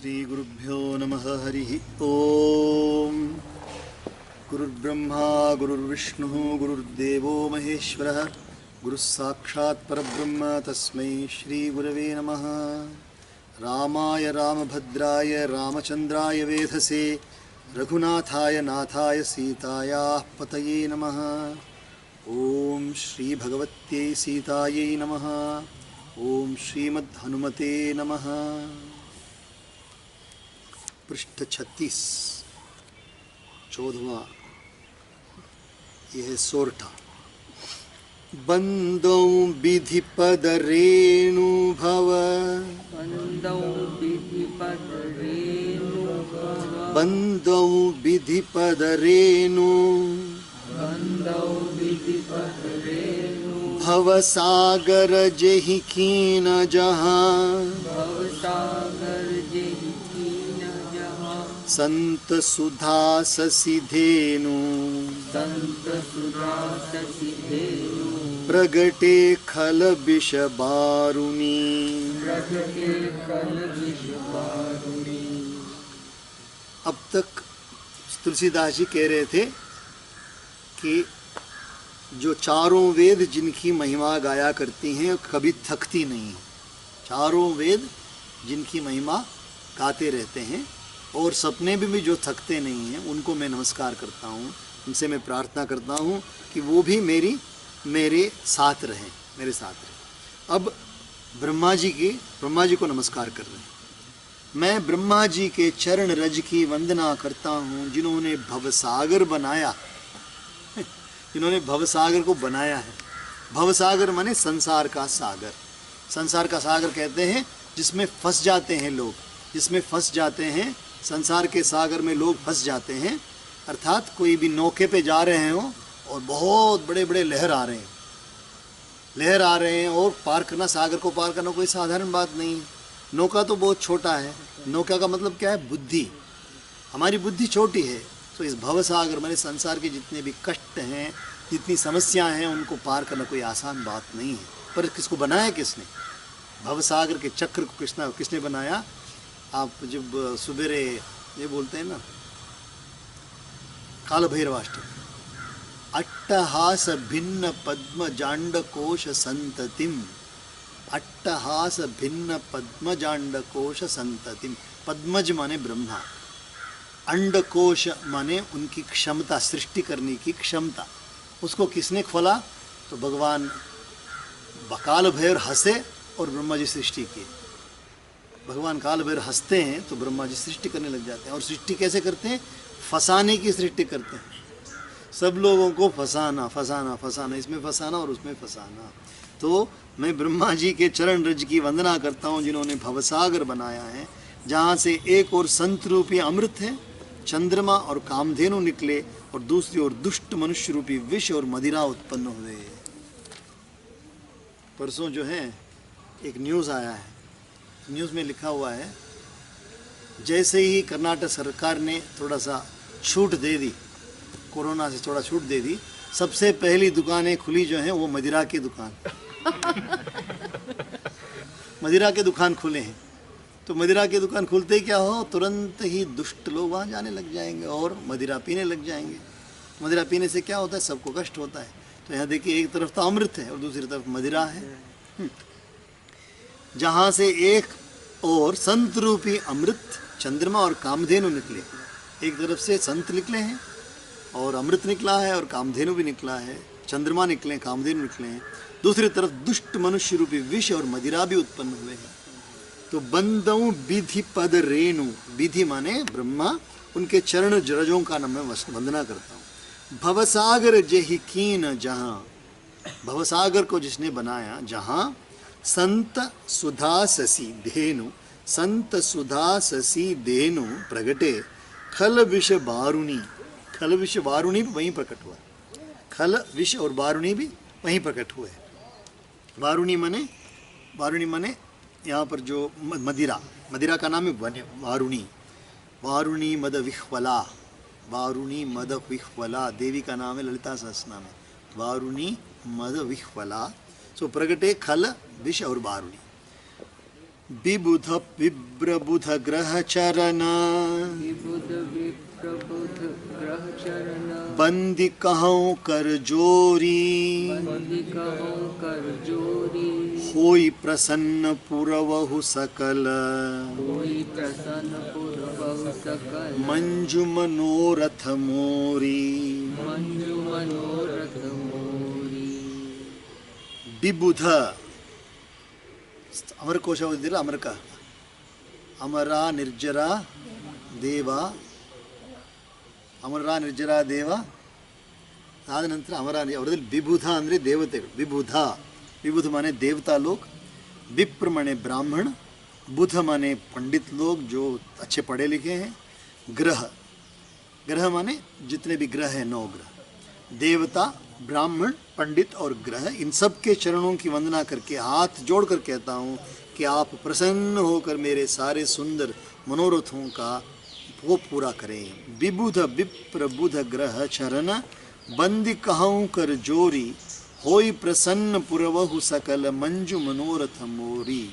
श्री गुरुभ्यो नमः। हरिः ओम। गुरुर्ब्रह्मा गुरुर्विष्णुः गुरुर्देवो महेश्वरः गुरुस्साक्षात् परब्रह्म तस्मै श्री गुरवे नमः। रामाय रामभद्राय रामचन्द्राय वेधसे रघुनाथाय नाथाय सीतायाः पतये नमः। ओम श्री भगवत्यै सीतायै नमः। ओम श्रीमद्हनुमते नमः। पृष्ठ 36 14वां यह सोरठा। बंदौ विधिपद रेणु भव बंदौ विधिपद रेणु भव सागर जेहि कीन जहाँ संत सुधा ससिधेनु प्रगटे खल विष बारुणी। अब तक तुलसीदास जी कह रहे थे कि जो चारों वेद जिनकी महिमा गाया करती हैं कभी थकती नहीं। चारों वेद जिनकी महिमा गाते रहते हैं और सपने भी जो थकते नहीं हैं उनको मैं नमस्कार करता हूँ। उनसे मैं प्रार्थना करता हूँ कि वो भी मेरे साथ रहें, मेरे साथ रहें। अब ब्रह्मा जी को नमस्कार कर रहे हैं। मैं ब्रह्मा जी के चरण रज की वंदना करता हूँ जिन्होंने भवसागर बनाया, जिन्होंने भवसागर को बनाया है। भवसागर माने संसार का सागर। संसार का सागर कहते हैं जिसमें फंस जाते हैं लोग, जिसमें फंस जाते हैं, संसार के सागर में लोग फंस जाते हैं। अर्थात कोई भी नौके पे जा रहे हो और बहुत बड़े बड़े लहर आ रहे हैं और पार करना, सागर को पार करना कोई साधारण बात नहीं है। नौका तो बहुत छोटा है। नौका का मतलब क्या है? बुद्धि। हमारी बुद्धि छोटी है। तो इस भवसागर माने संसार के जितने भी कष्ट हैं, जितनी समस्याएं हैं, उनको पार करना कोई आसान बात नहीं है। पर किसको बनाया? किसने? भवसागर के चक्र को किसने बनाया? आप जब सुबेरे ये बोलते हैं ना काल भैरवाष्टक, अट्टहास भिन्न पद्म जांड कोश संततिम। अट्टहास भिन्न पद्म जांड कोश संततिम। पद्मज माने ब्रह्मा, अंडकोश माने उनकी क्षमता, सृष्टि करने की क्षमता। उसको किसने खोला? तो भगवान काल भैरव हंसे और ब्रह्मा जी सृष्टि की। भगवान काल भैरव हंसते हैं तो ब्रह्मा जी सृष्टि करने लग जाते हैं। और सृष्टि कैसे करते हैं? फंसाने की सृष्टि करते हैं। सब लोगों को फंसाना, इसमें फंसाना और उसमें फंसाना। तो मैं ब्रह्मा जी के चरण रज की वंदना करता हूँ जिन्होंने भवसागर बनाया है, जहाँ से एक और संत रूपी अमृत है, चंद्रमा और कामधेनु निकले, और दूसरी ओर दुष्ट मनुष्य रूपी विष और मदिरा उत्पन्न हुए। परसों जो है एक न्यूज़ आया है, न्यूज़ में लिखा हुआ है जैसे ही कर्नाटक सरकार ने थोड़ा सा छूट दे दी, कोरोना से थोड़ा छूट दे दी, सबसे पहली दुकानें खुली जो हैं वो मदिरा की दुकान। मदिरा के दुकान खुले हैं। तो मदिरा की दुकान खुलते ही क्या हो, तुरंत ही दुष्ट लोग वहाँ जाने लग जाएंगे और मदिरा पीने लग जाएंगे। मदिरा पीने से क्या होता है? सबको कष्ट होता है। तो यहाँ देखिए, एक तरफ तो अमृत है और दूसरी तरफ मदिरा है। जहाँ से एक और संत रूपी अमृत, चंद्रमा और कामधेनु निकले। एक तरफ से संत निकले हैं और अमृत निकला है और कामधेनु भी निकला है, चंद्रमा निकले, कामधेनु निकले हैं। दूसरी तरफ दुष्ट मनुष्य रूपी विष और मदिरा भी उत्पन्न हुए हैं। तो बंदौ विधि पद रेणु, विधि माने ब्रह्मा, उनके चरण रजों का नाम मैं वंदना करता हूँ। भवसागर जेहि कीन जहाँ, भवसागर को जिसने बनाया जहाँ, संत सुधा ससी धेनु, संत सुधा ससी धेनु प्रगटे खल विष बारुणी। खल विष बारुणी भी वहीं प्रकट हुआ। खल विष और बारुणी भी वहीं प्रकट हुए। बारुणी माने यहाँ पर जो मदिरा, मदिरा का नाम है वारुणी। वारुणी मद विह्वला, वारुणी मद विह्वला देवी का नाम है, ललिता सहस्रनाम है। वारुणी मद विह्वला। सो प्रगटे खल विष और वारुणी। विबुध विप्रबुध ग्रह चरण विबुध विप्रबुध ग्रह चरण बंदी कहूँ कर जोरी बंदी कहूँ कर जोरी होई प्रसन्न पुरवहु सकल कोई प्रसन्न पुरवहु सकल मंजू मनोरथ मोरी मंजू मनोरथ मोरी विबुध अमर कोश ओदिरा अमरक अमरा निर्जरा देव अमरा निर्जरा देव आद नंतर अमरा ಅವರಲ್ಲಿ ವಿಬುಧ ಅಂದರೆ ದೇವತೆಗಳು ವಿಬುಧ विबुध माने देवता लोग विप्र माने ब्राह्मण बुध माने पंडित लोग जो अच्छे पढ़े लिखे हैं ग्रह ग्रह माने जितने भी ग्रह हैं 9 ग्रह देवता ब्राह्मण पंडित और ग्रह इन सब के चरणों की वंदना करके हाथ जोड़कर कहता हूँ कि आप प्रसन्न होकर मेरे सारे सुंदर मनोरथों का वो पूरा करें विबुध विप्र बुध ग्रह चरण बंदी कहूँ कर जोरी होई प्रसन्न पुरवहु सकल मंजू मनोरथ मोरी।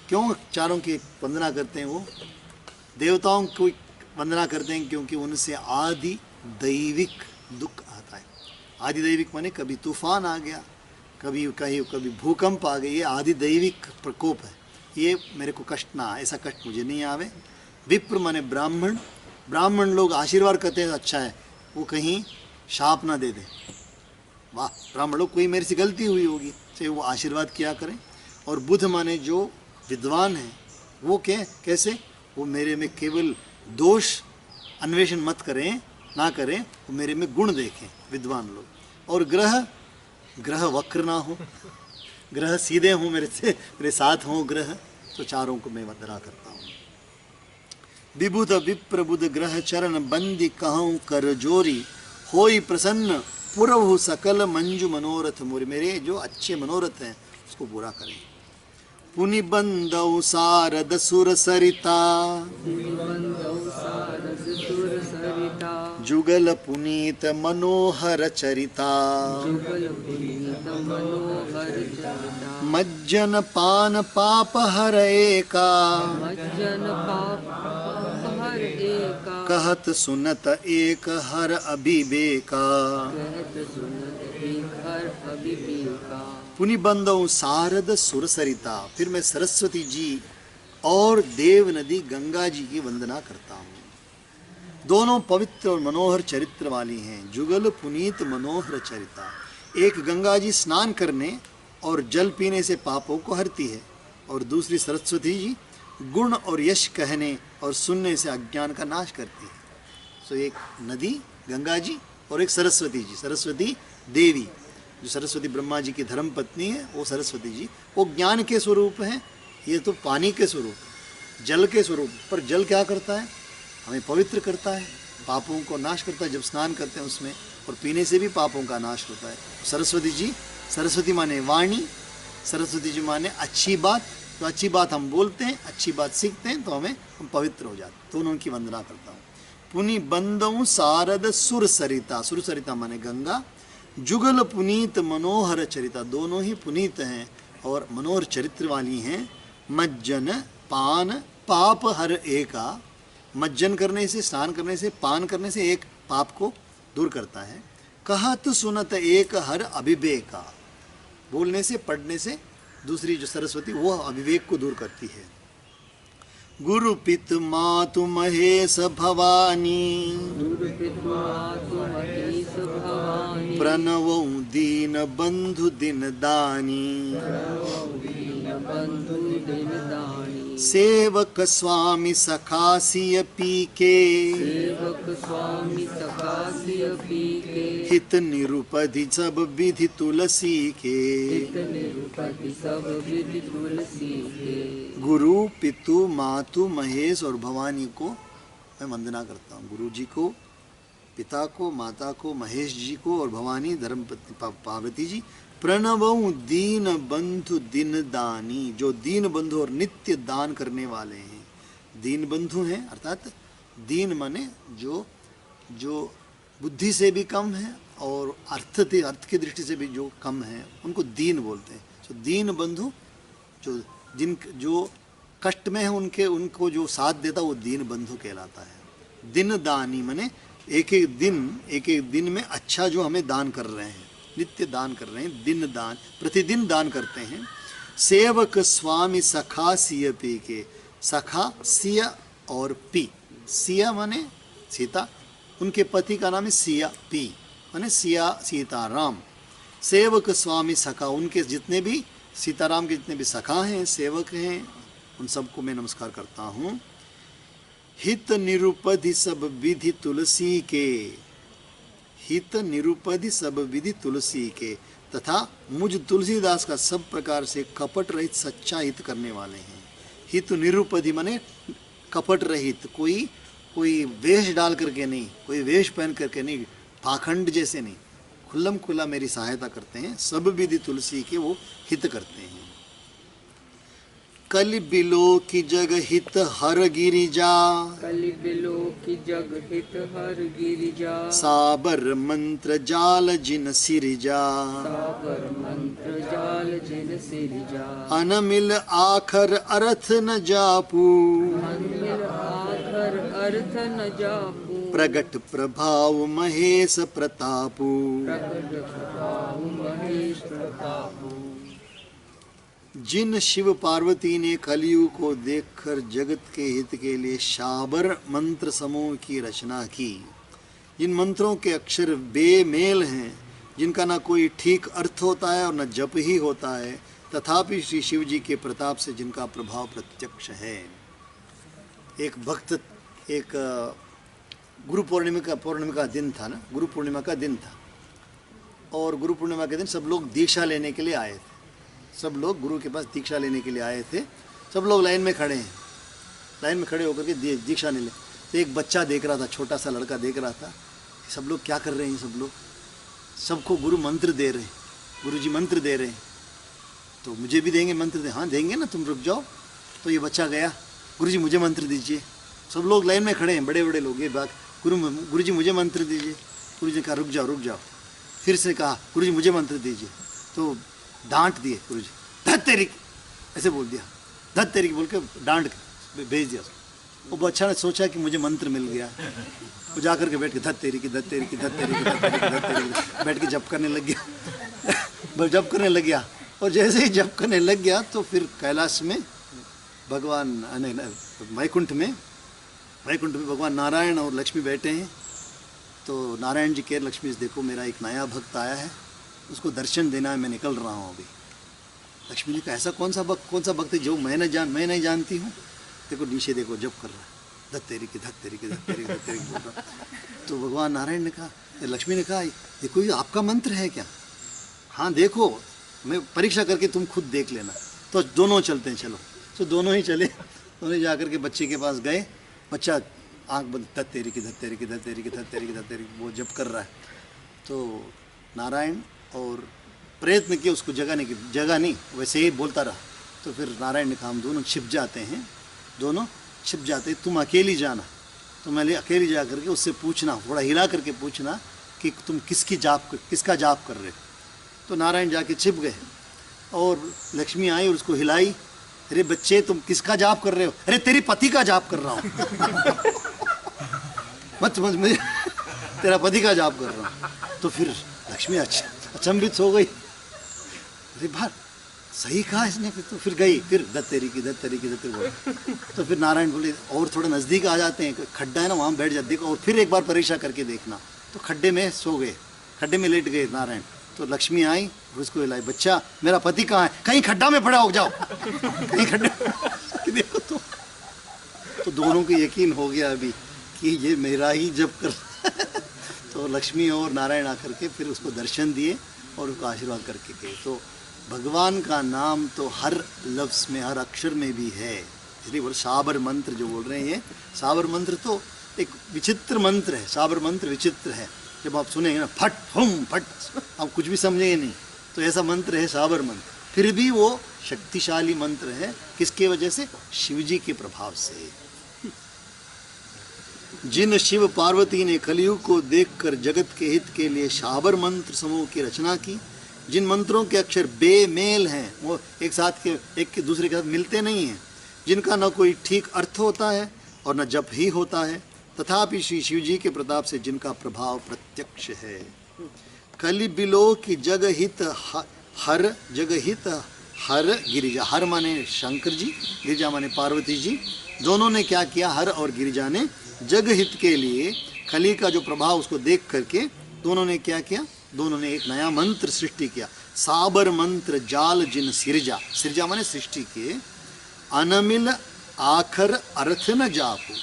क्यों चारों की वंदना करते हैं? वो देवताओं को वंदना करते हैं क्योंकि उनसे आदि दैविक दुख आता है। आदि दैविक माने कभी तूफान आ गया, कभी भूकंप आ गई, ये आदि दैविक प्रकोप है, ये मेरे को कष्ट ना आए, ऐसा कष्ट मुझे नहीं आवे। विप्र माने ब्राह्मण, ब्राह्मण लोग आशीर्वाद करते हैं अच्छा है, वो कहीं शाप ना दे दे, वाह ब्राह्मण लोग कोई मेरे से गलती हुई होगी चाहे वो आशीर्वाद किया करें। और बुध माने जो विद्वान हैं वो कैसे वो मेरे में केवल दोष अन्वेषण मत करें ना करें, वो मेरे में गुण देखें विद्वान लोग। और ग्रह वक्र ना हो, ग्रह सीधे हों मेरे साथ हों ग्रह, तो चारों को मैं वंदना करता हूँ। विबुध विप्रबुध ग्रह चरण बंदी कहूँ कर जोरी होई प्रसन्न पुरवहु सकल मंजू मनोरथ मोरी। मेरे जो अच्छे मनोरथ हैं उसको पूरा करें। पुनि बंदौ सारद सुर सरिता जुगल पुनीत मनोहर चरिता मज्जन पान पाप हर एका कहत सुनत एक हर अभिवेका। पुनि बंदौ सारद सुर सरिता, फिर मैं सरस्वती जी और देव नदी गंगा जी की वंदना करता हूँ। दोनों पवित्र और मनोहर चरित्र वाली हैं। जुगल पुनीत मनोहर चरिता, एक गंगा जी स्नान करने और जल पीने से पापों को हरती है, और दूसरी सरस्वती जी गुण और यश कहने और सुनने से अज्ञान का नाश करती है। सो एक नदी गंगा जी और एक सरस्वती जी, सरस्वती देवी जो सरस्वती ब्रह्मा जी की धर्म पत्नी है, वो सरस्वती जी वो ज्ञान के स्वरूप हैं, ये तो पानी के स्वरूप, जल के स्वरूप। पर जल क्या करता है? हमें पवित्र करता है, पापों को नाश करता है जब स्नान करते हैं उसमें, और पीने से भी पापों का नाश होता है। सरस्वती जी, सरस्वती माने वाणी, सरस्वती जी माने अच्छी बात, तो अच्छी बात हम बोलते हैं, अच्छी बात सीखते हैं तो हम पवित्र हो जाते हैं। तो उनकी वंदना करता हूँ। पुनि बंदौ सारद सुर सरिता, सुर सरिता माने गंगा, जुगल पुनीत मनोहर चरिता, दोनों ही पुनीत हैं और मनोहर चरित्र वाली हैं। मज्जन पान पाप हर एका, मज्जन करने से, स्नान करने से, पान करने से एक पाप को दूर करता है। कहत सुनत एक हर अभिवेका, बोलने से पढ़ने से दूसरी जो सरस्वती वो अविवेक को दूर करती है। गुरु पित मातु महेश भवानी प्रणवौ दीन बंधु दिन दानी सेवक स्वामी सखासिय पीके हित निरुपधि सब विधि तुलसी के। गुरु पितु मातु महेश और भवानी को मैं वंदना करता हूँ। गुरु जी को, पिता को, माता को, महेश जी को और भवानी धर्मपत्नी पार्वती जी। प्रणवौ दीन बंधु दिन दानी, जो दीन बंधु और नित्य दान करने वाले हैं। दीन बंधु हैं अर्थात दीन माने जो बुद्धि से भी कम है और अर्थ की दृष्टि से भी जो कम है उनको दीन बोलते हैं। तो दीन बंधु जो कष्ट में है उनके, उनको जो साथ देता वो दीन बंधु कहलाता है। दिन दानी माने एक एक दिन में अच्छा जो हमें दान कर रहे हैं, नित्य दान कर रहे हैं, दिन दान प्रतिदिन दान करते हैं। सेवक स्वामी सखा सिय पी के, सखा सिय और पी, सिया माने सीता, उनके पति का नाम है सिया, पी माने सिया सीताराम। सेवक स्वामी सखा, उनके जितने भी सीताराम के जितने भी सखा हैं, सेवक हैं, उन सबको मैं नमस्कार करता हूँ। हित निरुपधि सब विधि तुलसी के, हित निरुपधि सब विधि तुलसी के, तथा मुझ तुलसीदास का सब प्रकार से कपट रहित सच्चा हित करने वाले हैं। हित निरुपधि माने कपट रहित, कोई वेश डाल करके नहीं, कोई वेश पहन करके नहीं, पाखंड जैसे नहीं, खुल्लम खुल्ला मेरी सहायता करते हैं। सब विधि तुलसी के वो हित करते हैं। कलि बिलो की जग हित हर गिरिजा, कलि बिलो की जग हित हर गिरिजा, साबर मंत्र जाल जिन सिरिजा, साबर मंत्र जाल जिन सिरिजा, अनमिल आखर अर्थ न जापू, अनमिल आखर अर्थ न जापू, प्रगट प्रभाव महेश प्रतापू, प्रगट प्रभाव महेश प्रतापू। जिन शिव पार्वती ने कलयुग को देखकर जगत के हित के लिए शाबर मंत्र समूह की रचना की, जिन मंत्रों के अक्षर बेमेल हैं, जिनका ना कोई ठीक अर्थ होता है और न जप ही होता है, तथापि श्री शिव जी के प्रताप से जिनका प्रभाव प्रत्यक्ष है। एक भक्त, एक गुरु पूर्णिमा का दिन था ना, गुरु पूर्णिमा का दिन था, और गुरु पूर्णिमा के दिन सब लोग दीक्षा लेने के लिए आए थे। सब लोग गुरु के पास दीक्षा लेने के लिए आए थे। सब लोग लाइन में खड़े हैं, लाइन में खड़े होकर के दीक्षा ले लें। तो एक बच्चा देख रहा था, छोटा सा लड़का देख रहा था, सब लोग क्या कर रहे हैं, सब लोग सबको गुरु मंत्र दे रहे हैं, गुरु जी मंत्र दे रहे हैं, तो मुझे भी देंगे मंत्र दे। हाँ देंगे ना, तुम रुक जाओ। तो ये बच्चा गया, गुरु जी मुझे मंत्र दीजिए। सब लोग लाइन में खड़े हैं, बड़े बड़े लोग, ये बात, गुरु जी मुझे मंत्र दीजिए। गुरु जी ने कहा रुक जाओ रुक जाओ। फिर से कहा गुरु जी मुझे मंत्र दीजिए। तो डांट दिए गुरु जी, धत तेरी, ऐसे बोल दिया, धत तेरी बोल के डांट के भेज दिया। वो बच्चा ने सोचा कि मुझे मंत्र मिल गया, वो जा कर के बैठ के धत तेरी की, धत तेरी की, धत तेरी की, धत तेरी की, धत तेरी की, बैठ के जप करने लग गया। जप करने लग गया, और जैसे ही जप करने लग गया तो फिर कैलाश में भगवान, वैकुंठ में भगवान नारायण और लक्ष्मी बैठे हैं। तो नारायण जी कह, लक्ष्मी जी देखो मेरा एक नया भक्त आया है, उसको दर्शन देना है, मैं निकल रहा हूँ अभी। लक्ष्मी जी का ऐसा कौन सा भक्त है जो मैं नहीं जानती हूँ। देखो नीचे देखो जप कर रहा है, धत तेरी की, धत तेरी की, धत तेरी की, धत तेरी की बोल रहा। तो भगवान नारायण ने कहा, लक्ष्मी ने कहा देखो ये आपका मंत्र है क्या? हाँ देखो, मैं परीक्षा करके तुम खुद देख लेना। तो दोनों चलते हैं, चलो। तो दोनों ही चले, दोनों जाकर के बच्चे के पास गए। बच्चा आँख बंद, धत तेरी की, धत तेरी की, धत तेरी की, धत तेरी की, धत तेरी की, वो जप कर रहा है। तो नारायण और प्रयत्न किया उसको जगाने की, जगह नहीं, वैसे ही बोलता रहा। तो फिर नारायण ने कहा हम दोनों छिप जाते हैं, दोनों छिप जाते, तुम अकेली जाना। तो मैं अकेली जा करके उससे पूछना, थोड़ा हिला करके पूछना कि तुम किसका जाप कर रहे हो। तो नारायण जाके छिप गए, और लक्ष्मी आई और उसको हिलाई, अरे बच्चे तुम किसका जाप कर रहे हो? अरे तेरी पति का जाप कर रहा हूँ। मत समझ, मुझे तेरा पति का जाप कर रहा हूँ। तो फिर लक्ष्मी अचंभित हो गई, अरे बात सही कहा इसने। तो फिर गई, फिर धत तेरी की, धत तेरी की, धत तेरी बोल। तो फिर नारायण बोले और थोड़ा नज़दीक आ जाते हैं, खड्डा है ना वहाँ बैठ जाते, देखो और फिर एक बार परीक्षा करके देखना। तो खड्डे में सो गए, खड्डे में लेट गए नारायण। तो लक्ष्मी आई, उसको हिलाई, बच्चा मेरा पति कहाँ है? कहीं खड्डा में पड़ा हो जाओ, कहीं खड्डे। देखो तो दोनों को यकीन हो गया अभी कि ये मेरा ही जप कर। तो लक्ष्मी और नारायण आकर के फिर उसको दर्शन दिए और उसको आशीर्वाद करके गए। तो भगवान का नाम तो हर लफ्ज़ में, हर अक्षर में भी है। इसलिए बोल साबर मंत्र जो बोल रहे हैं, साबर मंत्र तो एक विचित्र मंत्र है। साबर मंत्र विचित्र है, जब आप सुनेंगे ना फट फुम फट, आप कुछ भी समझेंगे नहीं। तो ऐसा मंत्र है साबर मंत्र, फिर भी वो शक्तिशाली मंत्र है। किसके वजह से? शिव जी के प्रभाव से। जिन शिव पार्वती ने कलयुग को देखकर जगत के हित के लिए शाबर मंत्र समूह की रचना की, जिन मंत्रों के अक्षर बेमेल हैं, वो एक के दूसरे के साथ मिलते नहीं हैं, जिनका न कोई ठीक अर्थ होता है और न जप ही होता है, तथापि श्री शिव जी के प्रताप से जिनका प्रभाव प्रत्यक्ष है। कलि बिलो की जगहित हर, जगहित हर गिरिजा, हर माने शंकर जी, गिरिजा माने पार्वती जी, दोनों ने क्या किया, हर और गिरिजा ने जगहित के लिए कली का जो प्रभाव उसको देख करके दोनों ने क्या किया, दोनों ने एक नया मंत्र सृष्टि किया। साबर मंत्र जाल जिन सिरजा, सिरजा माने सृष्टि के, अनमिल आखर अर्थ न जापू,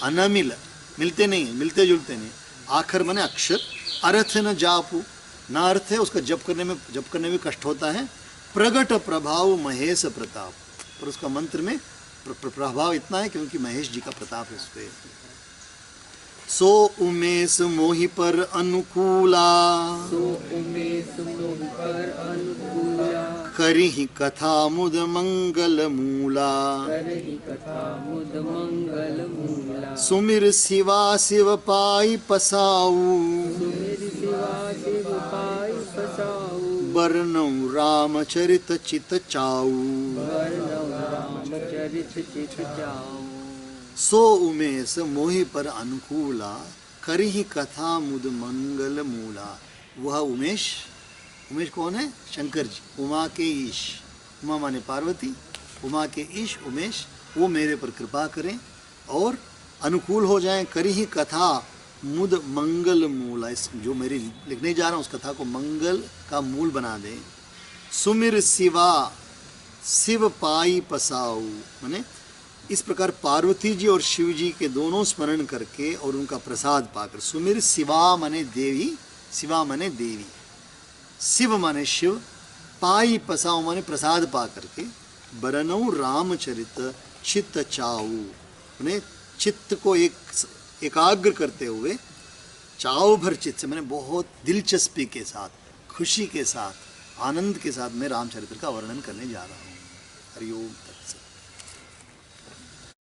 अनमिल मिलते नहीं, मिलते जुलते नहीं, आखर माने अक्षर, अर्थ न जापू ना अर्थ है, उसका जप करने में कष्ट होता है। प्रगट प्रभाव महेश प्रताप, पर उसका मंत्र में प्रभाव इतना है क्योंकि महेश जी का प्रताप है उस पे। सो उमेश मोहि पर अनुकूला, सो उमेश मोहि पर अनुकूला, करिहि कथा मुद मंगल मूला, करहि कथा मुद मंगल मूला, सुमिर शिवा शिव पाई पसाऊ, सुमिर शिवा शिव पाई पसाऊ, बरनौ रामचरित चित चाऊ, वर्णव रामचरित चित चाऊ। सो उमेश मोहि पर अनुकूला, करिहि कथा मुद मंगल मूला। वह उमेश, उमेश कौन है, शंकर जी, उमा के ईश, उमा माने पार्वती, उमा के ईश उमेश, वो मेरे पर कृपा करें और अनुकूल हो जाएं। करिहि कथा मुद मंगल मूला, इस जो मेरी लिखने जा रहा हूँ उस कथा को मंगल का मूल बना दें। सुमिर शिवा शिव पाई पसाऊ, माने इस प्रकार पार्वती जी और शिव जी के दोनों स्मरण करके और उनका प्रसाद पाकर, सुमिर शिवा माने देवी, शिवा माने देवी, शिव माने शिव, पाई पसाऊ माने प्रसाद पा करके, बरनऊ रामचरित चित्त चाऊ, माने चित्त को एकाग्र करते हुए, चाव भर चित्त से माने बहुत दिलचस्पी के साथ, खुशी के साथ, आनंद के साथ मैं रामचरित्र का वर्णन करने जा रहा हूँ। हरिओम।